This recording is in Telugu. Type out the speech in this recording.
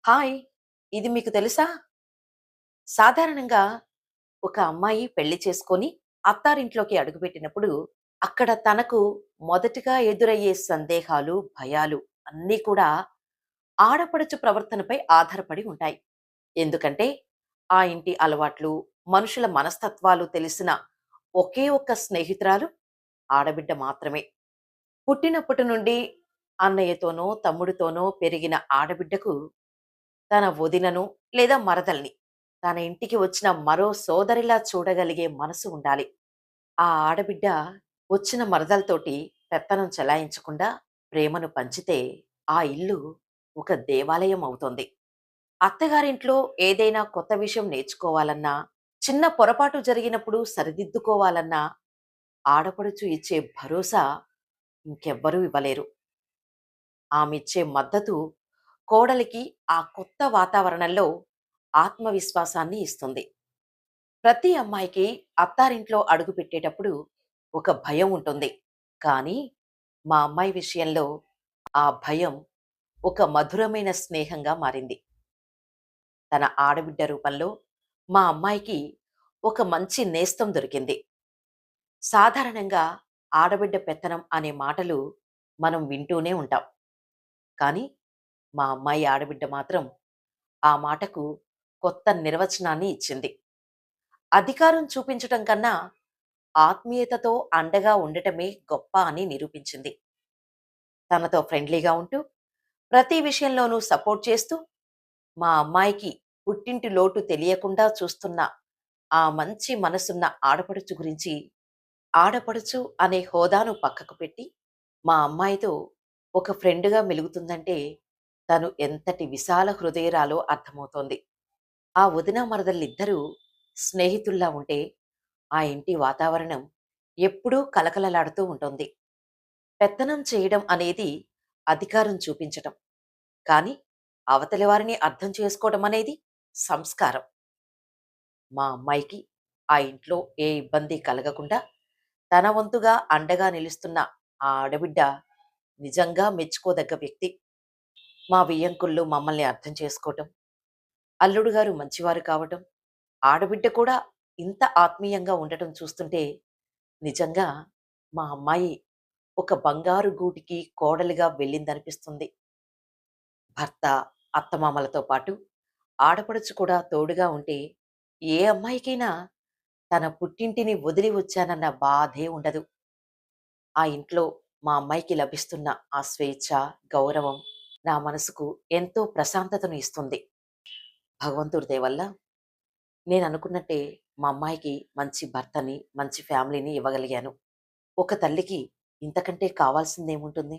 హాయ్! ఇది మీకు తెలుసా? సాధారణంగా ఒక అమ్మాయి పెళ్లి చేసుకొని అత్తారింట్లోకి అడుగుపెట్టినప్పుడు, అక్కడ తనకు మొదటిగా ఎదురయ్యే సందేహాలు, భయాలు అన్నీ కూడా ఆడపడుచు ప్రవర్తనపై ఆధారపడి ఉంటాయి. ఎందుకంటే, ఆ ఇంటి అలవాట్లు, మనుషుల మనస్తత్వాలు తెలిసిన ఒకే ఒక్క స్నేహితురాలు ఆడబిడ్డ మాత్రమే. పుట్టినప్పటి నుండి అన్నయ్యతోనో, తమ్ముడితోనో పెరిగిన ఆడబిడ్డకు తన వదినను లేదా మరదల్ని తన ఇంటికి వచ్చిన మరో సోదరిలా చూడగలిగే మనసు ఉండాలి. ఆ ఆడబిడ్డ వచ్చిన మరదలతోటి పెత్తనం చెలాయించకుండా ప్రేమను పంచితే ఆ ఇల్లు ఒక దేవాలయం అవుతుంది. అత్తగారింట్లో ఏదైనా కొత్త విషయం నేర్చుకోవాలన్నా, చిన్న పొరపాటు జరిగినప్పుడు సరిదిద్దుకోవాలన్నా ఆడపడుచు ఇచ్చే భరోసా ఇంకెవ్వరూ ఇవ్వలేరు. ఆమిచ్చే మద్దతు కోడలికి ఆ కొత్త వాతావరణంలో ఆత్మవిశ్వాసాన్ని ఇస్తుంది. ప్రతి అమ్మాయికి అత్తారింట్లో అడుగు పెట్టేటప్పుడు ఒక భయం ఉంటుంది. కానీ మా అమ్మాయి విషయంలో ఆ భయం ఒక మధురమైన స్నేహంగా మారింది. తన ఆడబిడ్డ రూపంలో మా అమ్మాయికి ఒక మంచి నేస్తం దొరికింది. సాధారణంగా ఆడబిడ్డ పెత్తనం అనే మాటలు మనం వింటూనే ఉంటాం. కానీ మా అమ్మాయి ఆడబిడ్డ మాత్రం ఆ మాటకు కొత్త నిర్వచనాన్ని ఇచ్చింది. అధికారం చూపించటం కన్నా ఆత్మీయతతో అండగా ఉండటమే గొప్ప అని నిరూపించింది. తనతో ఫ్రెండ్లీగా ఉంటూ ప్రతి విషయంలోనూ సపోర్ట్ చేస్తూ మా అమ్మాయికి పుట్టింటి లోటు తెలియకుండా చూస్తున్న ఆ మంచి మనసున్న ఆడపడుచు గురించి, ఆడపడుచు అనే హోదాను పక్కకు పెట్టి మా అమ్మాయితో ఒక ఫ్రెండ్గా మెలుగుతుందంటే తను ఎంతటి విశాల హృదయరాలో అర్థమవుతోంది. ఆ వదిన మరదళ్ళిద్దరూ స్నేహితుల్లా ఉంటే ఆ ఇంటి వాతావరణం ఎప్పుడూ కలకలలాడుతూ ఉంటుంది. పెత్తనం చేయడం అనేది అధికారం చూపించటం. కానీ అవతలి వారిని అర్థం చేసుకోవడం అనేది సంస్కారం. మా అమ్మాయికి ఆ ఇంట్లో ఏ ఇబ్బంది కలగకుండా తన వంతుగా అండగా నిలుస్తున్న ఆ ఆడబిడ్డ నిజంగా మెచ్చుకోదగ్గ వ్యక్తి. మా వియ్యంకుళ్ళు మమ్మల్ని అర్థం చేసుకోవటం, అల్లుడు గారు మంచివారు కావటం, ఆడబిడ్డ కూడా ఇంత ఆత్మీయంగా ఉండటం చూస్తుంటే నిజంగా మా అమ్మాయి ఒక బంగారు గూటికి కోడలిగా వెళ్ళిందనిపిస్తుంది. భర్త, అత్తమామలతో పాటు ఆడపడుచు కూడా తోడుగా ఉంటే ఏ అమ్మాయికైనా తన పుట్టింటిని వదిలి వచ్చానన్న బాధే ఉండదు. ఆ ఇంట్లో మా అమ్మాయికి లభిస్తున్న ఆ స్వేచ్ఛ, గౌరవం నా మనసుకు ఎంతో ప్రశాంతతను ఇస్తుంది. భగవంతుడి దయ వల్ల నేను అనుకున్నట్టే మా అమ్మాయికి మంచి భర్తని, మంచి ఫ్యామిలీని ఇవ్వగలిగాను. ఒక తల్లికి ఇంతకంటే కావాల్సిందేముంటుంది?